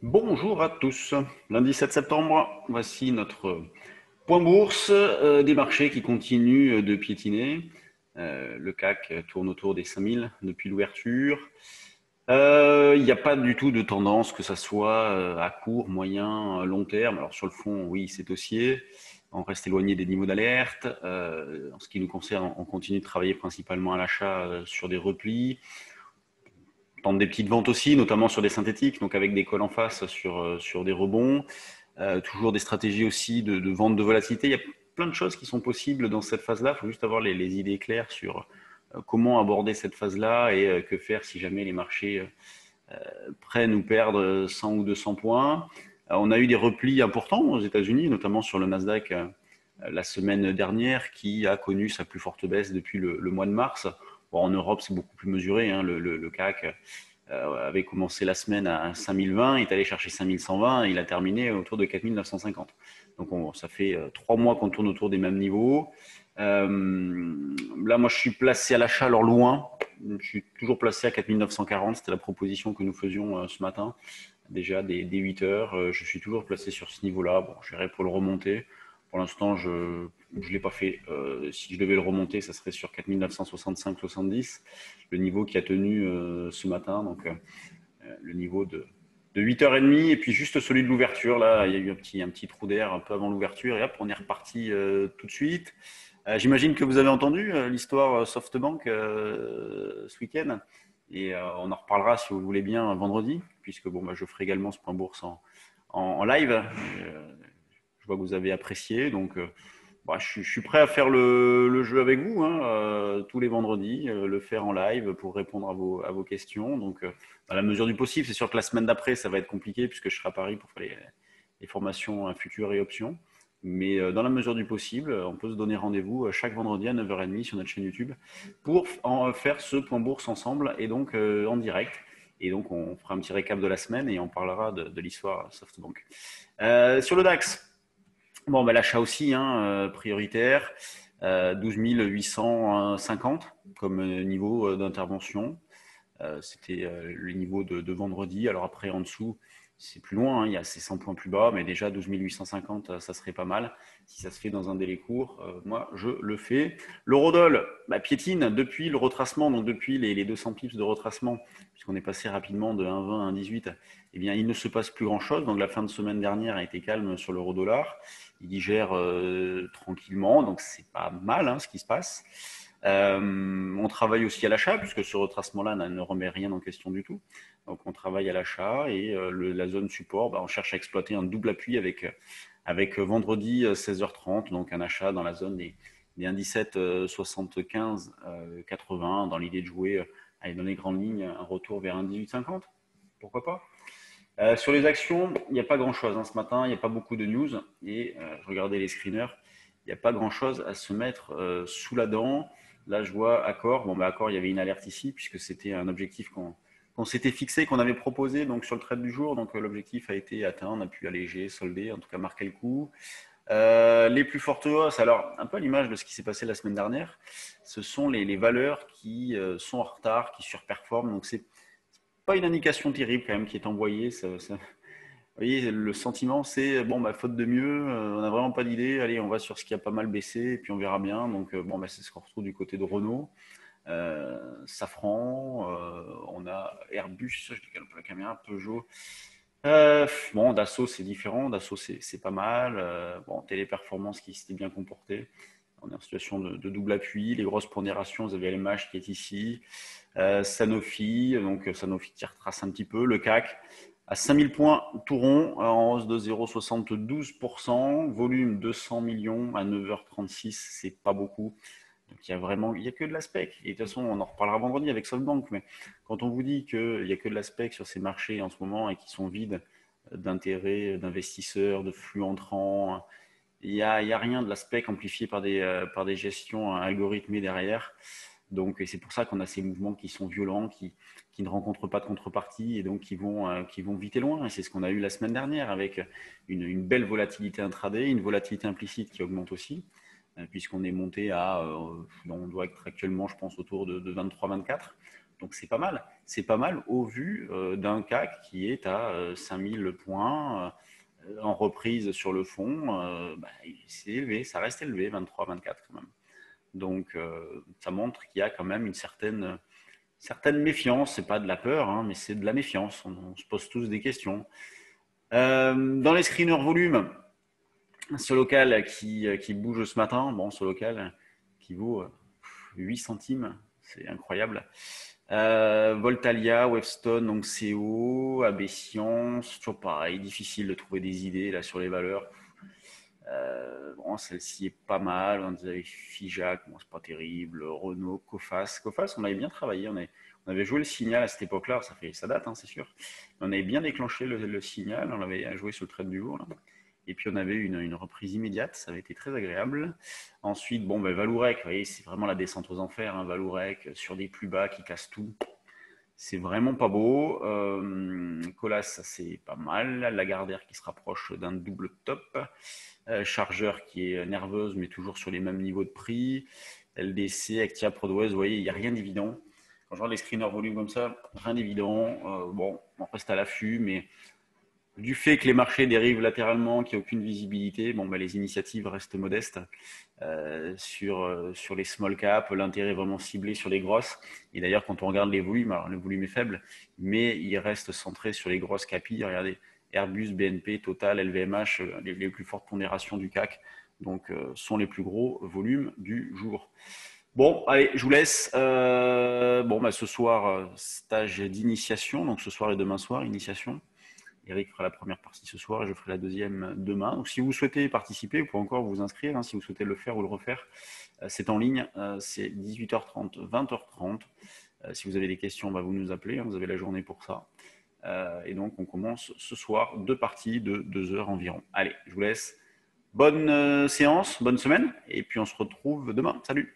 Bonjour à tous. Lundi 7 septembre, voici notre point bourse des marchés qui continue de piétiner. Le CAC tourne autour des 5000 depuis l'ouverture. Il n'y a pas du tout de tendance, que ça soit à court, moyen, long terme. Alors sur le fond, oui, c'est haussier. On reste éloigné des niveaux d'alerte. En ce qui nous concerne, on continue de travailler principalement à l'achat sur des replis. Tente des petites ventes aussi, notamment sur des synthétiques, donc avec des calls en face sur des rebonds. Toujours des stratégies aussi de vente de volatilité. Il y a plein de choses qui sont possibles dans cette phase-là. Il faut juste avoir les idées claires sur comment aborder cette phase-là et que faire si jamais les marchés prennent ou perdent 100 ou 200 points. On a eu des replis importants aux États-Unis, notamment sur le Nasdaq la semaine dernière, qui a connu sa plus forte baisse depuis le mois de mars. Bon, en Europe, c'est beaucoup plus mesuré. Hein. Le CAC avait commencé la semaine à 5020, il est allé chercher 5120 et il a terminé autour de 4950. Donc ça fait 3 mois qu'on tourne autour des mêmes niveaux. Là, moi, je suis placé à l'achat, alors loin. Je suis toujours placé à 4940. C'était la proposition que nous faisions ce matin, déjà dès 8 heures. Je suis toujours placé sur ce niveau-là. Bon, je verrai pour le remonter. Pour l'instant, je ne l'ai pas fait. Si je devais le remonter, ça serait sur 4965-70, le niveau qui a tenu ce matin. Donc, le niveau de 8h30. Et puis, juste celui de l'ouverture. Là, il y a eu un petit trou d'air un peu avant l'ouverture. Et hop, on est reparti tout de suite. J'imagine que vous avez entendu l'histoire SoftBank ce week-end. Et on en reparlera si vous le voulez bien vendredi, puisque bon, bah, je ferai également ce point bourse en live. Je vois que vous avez apprécié, donc bah, je suis prêt à faire le jeu avec vous hein, tous les vendredis, le faire en live pour répondre à vos questions. Donc, dans la mesure du possible, c'est sûr que la semaine d'après, ça va être compliqué puisque je serai à Paris pour faire les formations futures et options. Mais dans la mesure du possible, on peut se donner rendez-vous chaque vendredi à 9h30 sur notre chaîne YouTube pour faire ce point bourse ensemble et donc en direct. Et donc, on fera un petit récap de la semaine et on parlera de l'histoire SoftBank. Sur le DAX, bon, bah, l'achat aussi, hein, prioritaire, 12 850 comme niveau d'intervention. C'était le niveau de vendredi. Alors après, en dessous, c'est plus loin, hein, il y a ces 100 points plus bas, mais déjà 12 850, ça serait pas mal. Si ça se fait dans un délai court, moi, je le fais. L'eurodoll bah, piétine depuis le retracement, donc depuis les 200 pips de retracement, puisqu'on est passé rapidement de 1,20 à 1,18. Eh bien, il ne se passe plus grand-chose. Donc la fin de semaine dernière a été calme sur l'euro-dollar. Il digère tranquillement, donc c'est pas mal hein, ce qui se passe. On travaille aussi à l'achat, puisque ce retracement-là ne remet rien en question du tout. Donc on travaille à l'achat et la zone support, bah, on cherche à exploiter un double appui avec vendredi 16h30, donc un achat dans la zone des 1,17 75 80, dans l'idée de jouer dans les grandes lignes un retour vers 1,18 50. Pourquoi pas. Sur les actions, il n'y a pas grand-chose hein, ce matin, il n'y a pas beaucoup de news et je regardais les screeners, il n'y a pas grand-chose à se mettre sous la dent. Là, je vois Accor. Bon, bah, Accor, il y avait une alerte ici puisque c'était un objectif qu'on s'était fixé, qu'on avait proposé donc sur le trade du jour. Donc l'objectif a été atteint, on a pu alléger, solder, en tout cas marquer le coup. Les plus fortes hausses, alors un peu à l'image de ce qui s'est passé la semaine dernière, ce sont les valeurs qui sont en retard, qui surperforment. Donc c'est pas une indication terrible quand même qui est envoyée. Vous voyez, le sentiment, c'est bon, bah, faute de mieux, on n'a vraiment pas d'idée. Allez, on va sur ce qui a pas mal baissé et puis on verra bien. Donc, bon, bah, c'est ce qu'on retrouve du côté de Renault, Safran, on a Airbus, je décale un peu la caméra, Peugeot. Bon, Dassault, c'est différent. Dassault, c'est pas mal. Bon, Téléperformance qui s'était bien comporté. On est en situation de double appui. Les grosses pondérations, vous avez LMH qui est ici. Sanofi, donc Sanofi qui retrace un petit peu. Le CAC à 5000 points tout rond, en hausse de 0,72%. Volume 200 millions à 9h36, c'est pas beaucoup. Donc il y a que de l'aspect. Et de toute façon, on en reparlera vendredi avec SoftBank. Mais quand on vous dit qu'il n'y a que de l'aspect sur ces marchés en ce moment et qu'ils sont vides d'intérêts, d'investisseurs, de flux entrants, il y a rien de l'aspect amplifié par des gestions algorithmées derrière. Donc, et c'est pour ça qu'on a ces mouvements qui sont violents, qui ne rencontrent pas de contrepartie et donc qui vont vite et loin. Et c'est ce qu'on a eu la semaine dernière avec une belle volatilité intraday, une volatilité implicite qui augmente aussi, puisqu'on est monté on doit être actuellement, je pense, autour de 23-24. Donc c'est pas mal. c'est pas mal au vu d'un CAC qui est à 5000 points en reprise sur le fond. C'est élevé, ça reste élevé, 23, 24 quand même. Donc, ça montre qu'il y a quand même une certaine méfiance. C'est pas de la peur, hein, mais c'est de la méfiance. On se pose tous des questions. Dans les screeners volume, ce local qui bouge ce matin, bon, ce local qui vaut 8 centimes, c'est incroyable. Voltalia, Webstone, donc CO, AB Science, toujours pareil, difficile de trouver des idées là sur les valeurs. Bon, celle-ci est pas mal. On avait Figeac, bon, c'est pas terrible. Renault, Coface. Coface, on avait bien travaillé. On avait joué le signal à cette époque-là. Ça date, hein, c'est sûr. On avait bien déclenché le signal. On avait joué sur le trade du jour. Là. Et puis on avait une reprise immédiate. Ça avait été très agréable. Ensuite, bon, Valourec, vous voyez, c'est vraiment la descente aux enfers. Hein, Valourec sur des plus bas qui cassent tout. C'est vraiment pas beau. Colas, ça c'est pas mal. Lagardère qui se rapproche d'un double top. Chargeur qui est nerveuse, mais toujours sur les mêmes niveaux de prix. LDC, Actia, Prodways, vous voyez, il n'y a rien d'évident. Quand je regarde les screeners volume comme ça, rien d'évident. Bon, on reste à l'affût, mais du fait que les marchés dérivent latéralement, qu'il n'y a aucune visibilité, bon, les initiatives restent modestes sur les small caps, l'intérêt est vraiment ciblé sur les grosses. Et d'ailleurs, quand on regarde les volumes, alors le volume est faible, mais il reste centré sur les grosses capis. Regardez, Airbus, BNP, Total, LVMH, les plus fortes pondérations du CAC, donc sont les plus gros volumes du jour. Bon, allez, je vous laisse. Ce soir, stage d'initiation, donc ce soir et demain soir, initiation. Eric fera la première partie ce soir et je ferai la deuxième demain. Donc, si vous souhaitez participer, vous pouvez encore vous inscrire. Hein, si vous souhaitez le faire ou le refaire, c'est en ligne. C'est 18h30, 20h30. Si vous avez des questions, vous nous appelez. Hein, vous avez la journée pour ça. Et donc, on commence ce soir 2 parties de 2 heures environ. Allez, je vous laisse. Bonne séance, bonne semaine. Et puis, on se retrouve demain. Salut!